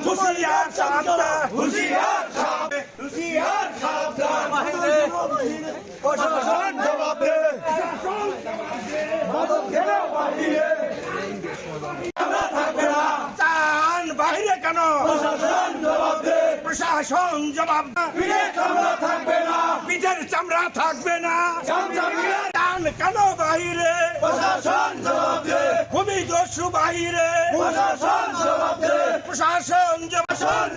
হুঁশিয়ার সাবধান, হুঁশিয়ার সাবধান, হুঁশিয়ার সাবধান। প্রশাসন জবাব দে, মাদক কেন বাহিরে থাকবে না? চান বাহিরে কেন? প্রশাসন জবাব দে, প্রশাসন জবাব দে। পিঠের চামড়া থাকবে না, পিঠের চামড়া থাকবে না। চান কেন বাহিরে? প্রশাসন জবাব দে। ভূমি দস্যু বাহিরে, প্রশাসন জবাব দে। প্রশাসন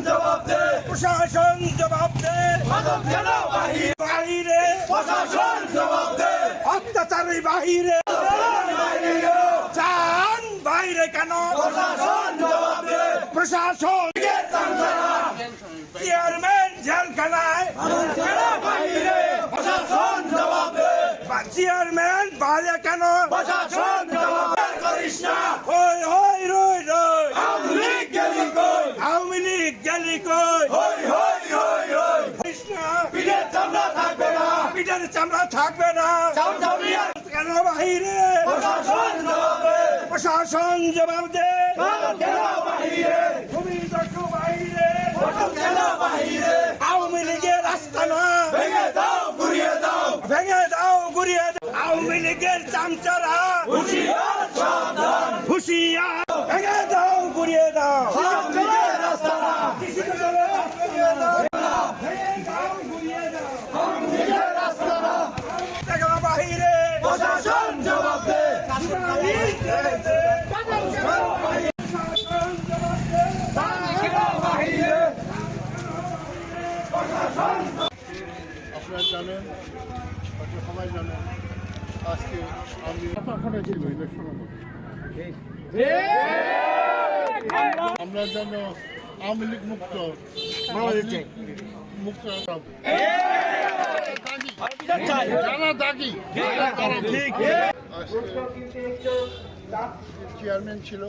জবাব দে, প্রশাসন জবাব দে। মাদক কেন বাহিরে? বাহিরে প্রশাসন জবাব দে। অত্যাচারী বাহিরে, চান বাইরে কেন? প্রশাসন জবাব দে। প্রশাসন চেয়ারম্যান জেলখানায় বাহিরে, প্রশাসন জবাব দে। চেয়ারম্যান বাইরে কেন? প্রশাসন জবাব করিস না। হই হই রই রই, আওয়ামী লীগ গেলি কই, আওয়ামী লীগ গেলি কই। হই হই হই হই, করিস না। পিঠের চামড়া থাকবে না, পিঠের চামড়া থাকবে না। কেন বাহিরে? প্রশাসন জবাব দে, প্রশাসন জবাব দে। কেন বাহিরে? ভূমি দস্যু বাহিরে, কেন বাহিরে? আওয়ামী লীগের আস্তানা ভেঙে দাও, গুড়িয়ে দাও, ভেঙে দাও, গুড়িয়ে দাও। আওয়ামী লীগের চামচারা হুঁশিয়ার সাবধান, হুঁশিয়ার। ভেঙে দাও, গুড়িয়ে দাও, আওয়ামী লীগের আস্তানা। ভেঙে দাও, গুড়িয়ে দাও, আওয়ামী লীগের আস্তানা। কেন বাহিরে? প্রশাসন জবাব দে, আপনারা জানেন, সবাই জানেন, আজকে আমি ছিল ইলেকশনের মধ্যে আমরা যেন আওয়ামী লীগ মুক্ত মুক্ত যারা দাগি চেয়ারম্যান ছিল,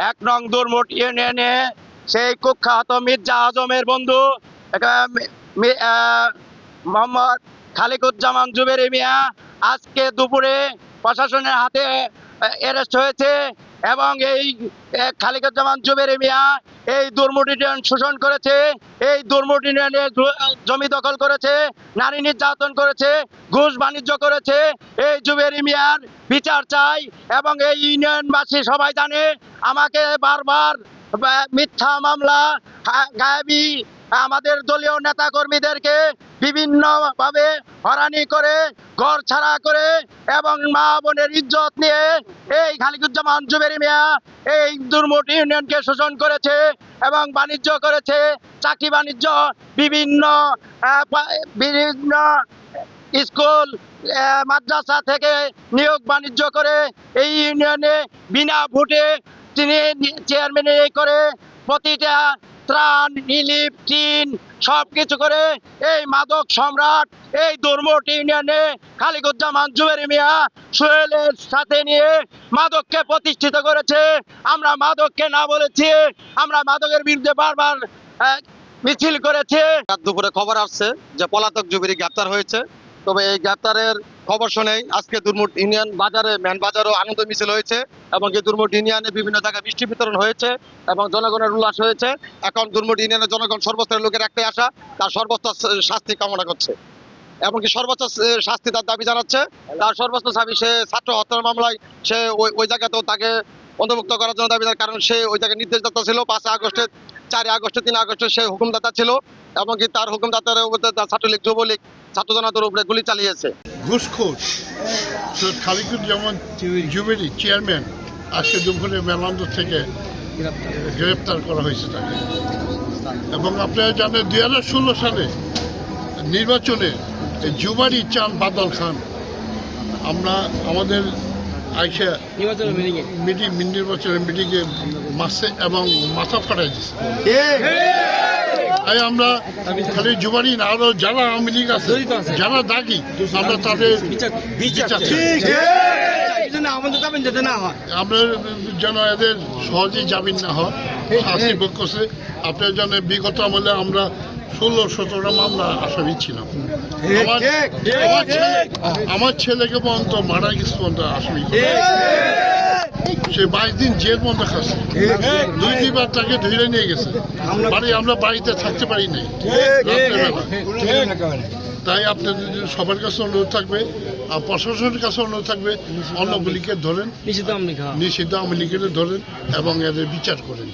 এক নং দুরমুট ইউনিয়নে সেই কুখ্যাত মির্জা আজমের বন্ধু মোহাম্মদ খালিকুজ্জামান জুবেরি মিয়া আজকে দুপুরে প্রশাসনের হাতে অ্যারেস্ট হয়েছে এবং এই খালিকুজ্জামান জুবেরি মিয়া এই দুরমুট ইউনিয়ন শোষণ করেছে, এই দুরমুট ইউনিয়নে জমি দখল করেছে, নারী নির্যাতন করেছে, ঘুষ বাণিজ্য করেছে। এই জুবেরি মিয়ার বিচার চাই এবং এই ইউনিয়নবাসী সবাই জানে। আমাকে বারবার মিথ্যা মামলা, গায়েবী আমাদের দলীয় নেতা কর্মীদেরকে বিভিন্নভাবে হয়রানি করে, ঘর ছাড়া করে এবং মা বোনের ইজ্জত নিয়ে এই খালিকুজ্জামান জুবেরি মিয়া এই দুরমুট ইউনিয়নকে শোষণ করেছে এবং বাণিজ্য করেছে, চাকরি বাণিজ্য, বিভিন্ন স্কুল মাদ্রাসা থেকে নিয়োগ বাণিজ্য করে এই ইউনিয়নে বিনা ভোটে তিনি চেয়ারম্যান করে প্রতিটা ত্রাণ, রিলিফ, টিন সবকিছু করে এই মাদক সম্রাট এই দুরমুট ইউনিয়নে খালিকুজ্জামান জুবেরি মিয়া সোহেলের সাথে নিয়ে মাদককে প্রতিষ্ঠিত করেছে। আমরা মাদককে না বলেছি, আমরা মাদকের বিরুদ্ধে বারবার মিছিল করেছে। দুপুরে খবর আসছে যে পলাতক জুবেরি গ্রেপ্তার হয়েছে। তবে এই গ্রেপ্তারের খবর শুনেই আজকে দুরমুট ইউনিয়ন বাজারে, মেন বাজারও আনন্দ মিছিল হয়েছে এবং এই দুরমুট ইউনিয়নে বিভিন্ন জায়গায় বৃষ্টি বিতরণ হয়েছে এবং জনগণের উল্লাস হয়েছে। এখন দুরমুট ইউনিয়নের জনগণ সর্বস্তরের লোকের একটাই আশা, তার সর্বোচ্চ শাস্তি কামনা করছে এবং কি সর্বোচ্চ শাস্তি তার দাবি জানাচ্ছে। তার সর্বোচ্চ দাবি, সে ছাত্র হত্যার মামলায় সে ওই জায়গাতেও তাকে অন্তর্ভুক্ত করার জন্য দাবি, কারণ সে ওই জায়গায় নির্দেশদাতা ছিল। 5 আগস্টে, 4 আগস্টে, 3 আগস্টে সে হুকুমদাতা ছিল এবং কি তার হুকুমদাতার উপরে ছাত্রলীগ, যুবলীগ, ছাত্র জনতার উপরে গুলি চালিয়েছে। ঘুষখোর খালিকুজ্জামান জুবেরি চেয়ারম্যান আজকে দুপুরে মেলান্দর থেকে গ্রেপ্তার করা হয়েছে তাকে। এবং আপনারা জানেন 2016 সালে নির্বাচনে জুবারি চান বাদল খান আমরা আমাদের আইসা নির্বাচনের মিটিংয়ে মাসে এবং মাথা ফাটাই দিচ্ছে। তাই আমরা খালি জুবানি না, আরো যারা আওয়ামী লীগ আছে, যারা দাগি, আমরা তাদের বিচার চাই। আমরা যেন এদের সহজেই জামিন না হয়, শাস্তি ভোগ করছে। আপনার জন্য বিগত আমলে আমরা 16-17টা মামলা আসামি ছিলাম। আমার ছেলেকে পর্যন্ত মারা গেছে পর্যন্ত আসামি, সে 22 দিন জেল বন্ধ খাচ্ছে। 2-2বার তাকে ধরে নিয়ে গেছে বাড়ি, আমরা বাড়িতে থাকতে পারি নাই রাত্রেবেলা। তাই আপনাদের সবার কাছে অনুরোধ থাকবে, আর প্রশাসনের কাছে অনুরোধ থাকবে, অন্যগুলিকে ধরেন, নিষিদ্ধ আওয়ামী লীগের ধরেন এবং এদের বিচার করেন।